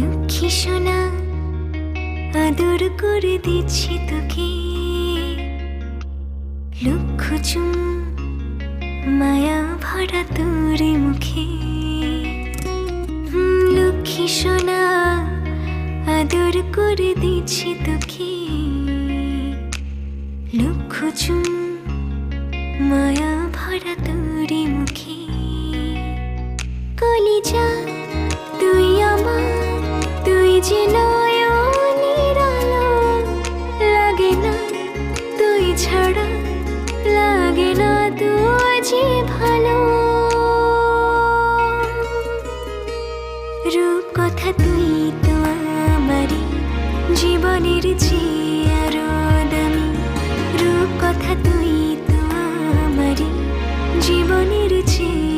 লক্ষ্মী সোনা আদর করে দিচ্ছি তোকে, লক্ষ চুম মায়া ভরা তোর মুখে। লক্ষ্মী সোনা আদর করে দিচ্ছি তোকে, লক্ষ চুম মায়া ভরা তোর মুখে। কলিজা তুই আমার, তুই যে নয়নের আলো, লাগে না তুই ছাড়া, লাগে না তুই যে ভালো। রূপ কথা তুই তো আমারই জীবনের চেয়ে আরো দামি, রূপ কথা তুই তো আমারই জীবনের চেয়ে